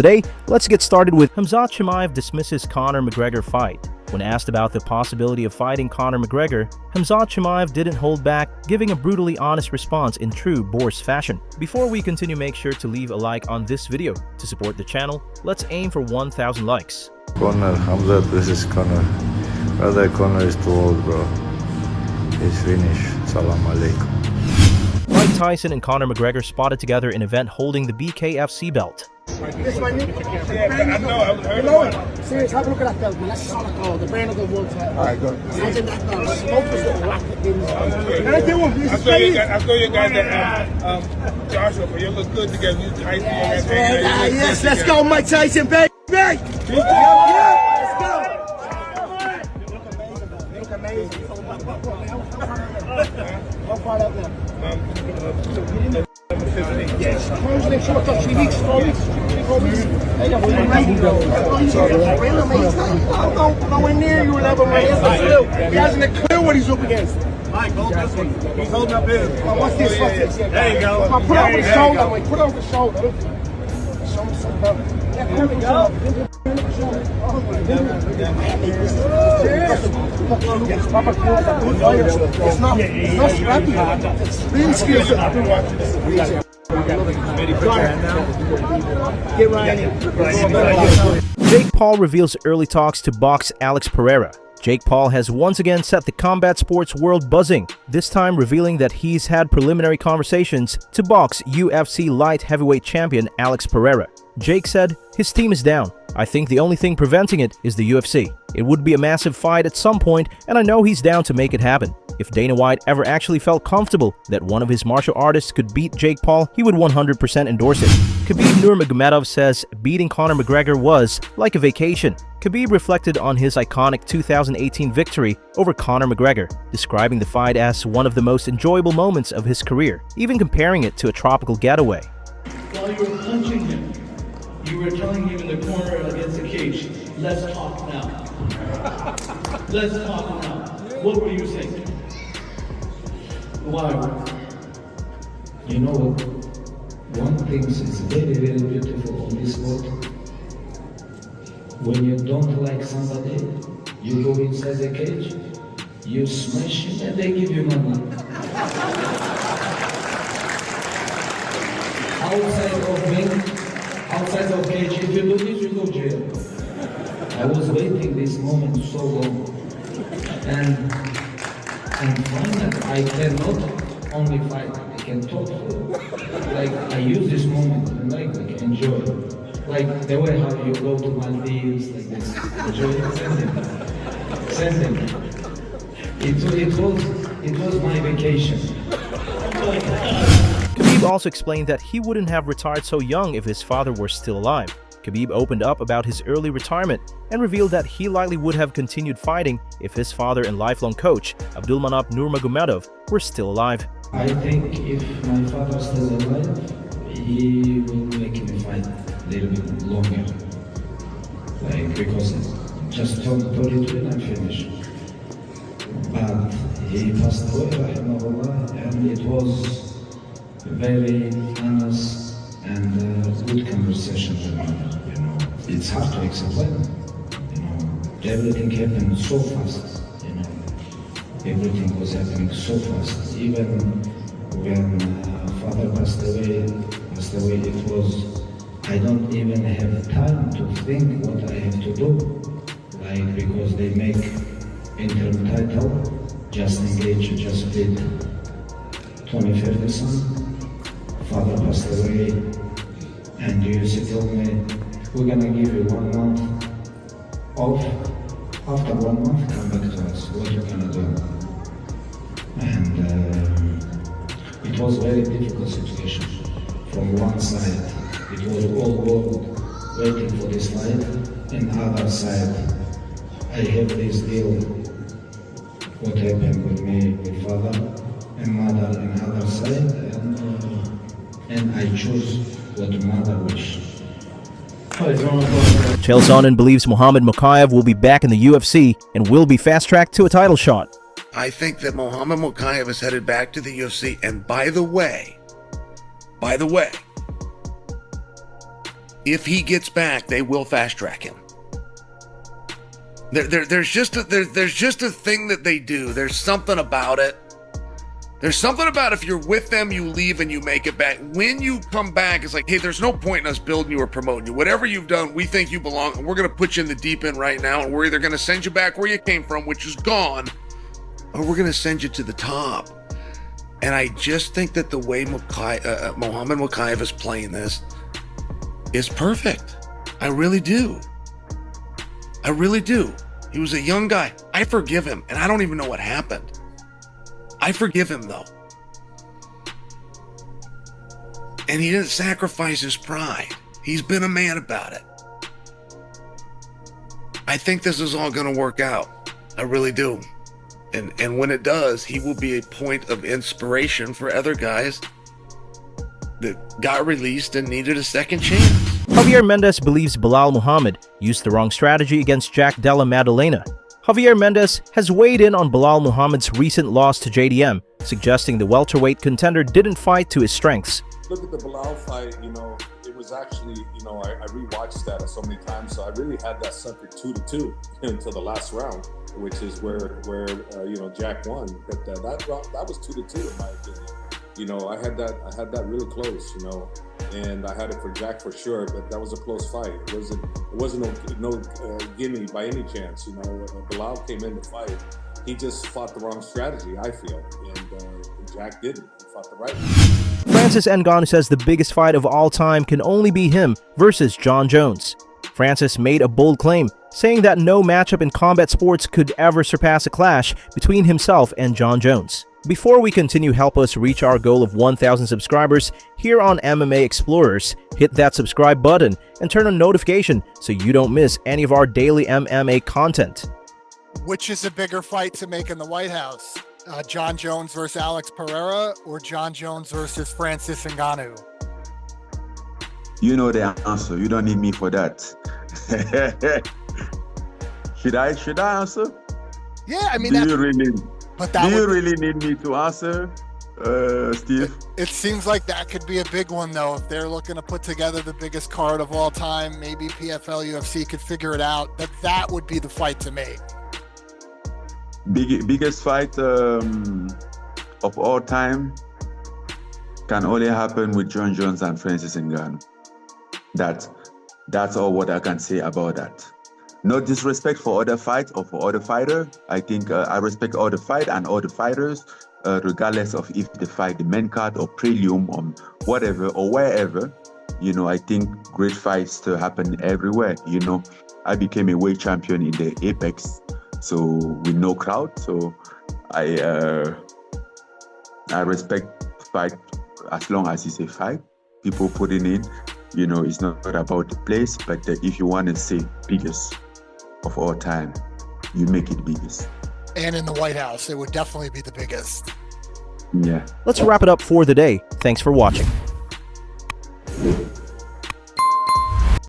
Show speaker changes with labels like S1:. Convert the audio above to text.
S1: Today, let's get started with Khamzat Chimaev dismisses Conor McGregor fight. When asked about the possibility of fighting Conor McGregor, Khamzat Chimaev didn't hold back, giving a brutally honest response in true Boris fashion. Before we continue, make sure to leave a like on this video. To support the channel, let's aim for 1,000 likes.
S2: Conor, Khamzat versus Conor. Brother, Conor is too old, bro. He's finished. Salam alaikum.
S1: Mike Tyson and Conor McGregor spotted together in an event holding the BKFC belt.
S3: This one, I know it. Serious, have a look at that belt, man. That's solid gold. The brand of the world title. All right, go. Imagine that belt. Smoke was the black things. Can I do one?
S4: I saw you guys at Joshua, but you look good together. You Tyson.
S3: Yes, let's go, Mike Tyson, baby. Let's go. You look amazing, man. You look amazing. What part of that? Yes, Holmes short of 3 weeks, 4 weeks. Nowhere near your level, man. He hasn't a clue what he's up against.
S4: Mike, hold this one. He's holding up his.
S3: What's this? What's this?
S4: There you go.
S3: Put over the shoulder, Mike. Put over the shoulder. Show me some love. There we go. It's not scrappy. It's really skillful. I've been watching this. Get right in.
S1: Jake Paul reveals early talks to box Alex Pereira. Jake Paul has once again set the combat sports world buzzing, this time revealing that he's had preliminary conversations to box UFC light heavyweight champion Alex Pereira. Jake said, "His team is down. I think the only thing preventing it is the UFC. It would be a massive fight at some point, and I know he's down to make it happen. If Dana White ever actually felt comfortable that one of his martial artists could beat Jake Paul, he would 100% endorse it." Khabib Nurmagomedov says beating Conor McGregor was like a vacation. Khabib reflected on his iconic 2018 victory over Conor McGregor, describing the fight as one of the most enjoyable moments of his career, even comparing it to a tropical getaway.
S5: While you were punching him, you were telling him in the corner against the cage, "Let's talk now. Let's talk now." What were you saying? Why?
S6: You know, one thing is very, very beautiful on this sport. When you don't like somebody, you go inside the cage, you smash him, and they give you money. Outside of cage, if you do this, you go jail. I was waiting this moment so long, and finally I cannot only fight, I can talk. Like I use this moment and like enjoy. Like the way how you go to Maldives, like this. Enjoy it, send him. It was my vacation.
S1: Khabib also explained that he wouldn't have retired so young if his father were still alive. Khabib opened up about his early retirement and revealed that he likely would have continued fighting if his father and lifelong coach, Muhammad Nurmagomedov, were still alive.
S6: I think if my father's still alive, he will make me fight a little bit longer. Like, because just turned 32 and I'm finished. But he passed away, rahimahullah, and it was very honest and good conversation with me. You know, it's hard to explain. You know, everything happened so fast. You know, everything was happening so fast. Even when father passed away, it was, I don't even have time to think what I have to do. Like, because they make interim title, just engage, just did 20 Ferguson. Father passed away, and the UFC told me, "We're gonna give you 1 month off. After 1 month, come back to us. What you gonna do?" And it was a very difficult situation. From one side, it was all world waiting for this fight, and other side, I have this deal. What happened with me, with father and mother, and other side, and I chose what mother wished.
S1: Chael Sonnen believes Muhammad Mokaev will be back in the UFC and will be fast-tracked to a title shot.
S7: I think that Muhammad Mokaev is headed back to the UFC, and by the way, if he gets back, they will fast track him. There's just a thing that they do. There's something about it. There's something about if you're with them, you leave and you make it back. When you come back, it's like, hey, there's no point in us building you or promoting you. Whatever you've done, we think you belong, and we're going to put you in the deep end right now, and we're either going to send you back where you came from, which is gone, or we're going to send you to the top. And I just think that the way Muhammad Mokaev is playing this is perfect. I really do. I really do. He was a young guy. I forgive him, and I don't even know what happened. I forgive him, though. And he didn't sacrifice his pride. He's been a man about it. I think this is all going to work out. I really do. And when it does, he will be a point of inspiration for other guys that got released and needed a second chance.
S1: Javier Mendez believes Belal Muhammad used the wrong strategy against Jack Della Maddalena. Javier Mendez has weighed in on Belal Muhammad's recent loss to JDM, suggesting the welterweight contender didn't fight to his strengths.
S8: Look at the Belal fight, it was actually, I rewatched that so many times, so I really had that sucker 2-2 until the last round, which is where Jack won. But that was 2-2 in my opinion. I had that really close, and I had it for Jack for sure, but that was a close fight. It wasn't no gimme by any chance. Belal came in to fight. He just fought the wrong strategy, I feel, and Jack didn't. He fought the right one.
S1: Francis Ngannou says the biggest fight of all time can only be him versus Jon Jones. Francis made a bold claim, saying that no matchup in combat sports could ever surpass a clash between himself and Jon Jones. Before we continue, help us reach our goal of 1,000 subscribers here on MMA Explorers. Hit that subscribe button and turn on notification so you don't miss any of our daily MMA content.
S3: Which is a bigger fight to make in the White House? Jon Jones versus Alex Pereira or Jon Jones versus Francis Ngannou?
S9: You know the answer. You don't need me for that. Should I answer?
S3: Yeah, I mean,
S9: do you really need me to answer, Steve?
S3: It seems like that could be a big one, though. If they're looking to put together the biggest card of all time, maybe PFL UFC could figure it out. That would be the fight to make.
S9: Biggest fight of all time can only happen with Jon Jones and Francis Ngannou. That's all what I can say about that. No disrespect for other fights or for other fighters. I think I respect all the fight and all the fighters, regardless of if they fight the main card or prelim or whatever or wherever. I think great fights still happen everywhere. I became a weight champion in the Apex, so with no crowd. So I respect fight as long as it's a fight. People putting in, it's not about the place, but if you want to say biggest of all time, you make it biggest.
S3: And in the White House, it would definitely be the biggest.
S9: Yeah.
S1: Let's wrap it up for the day. Thanks for watching.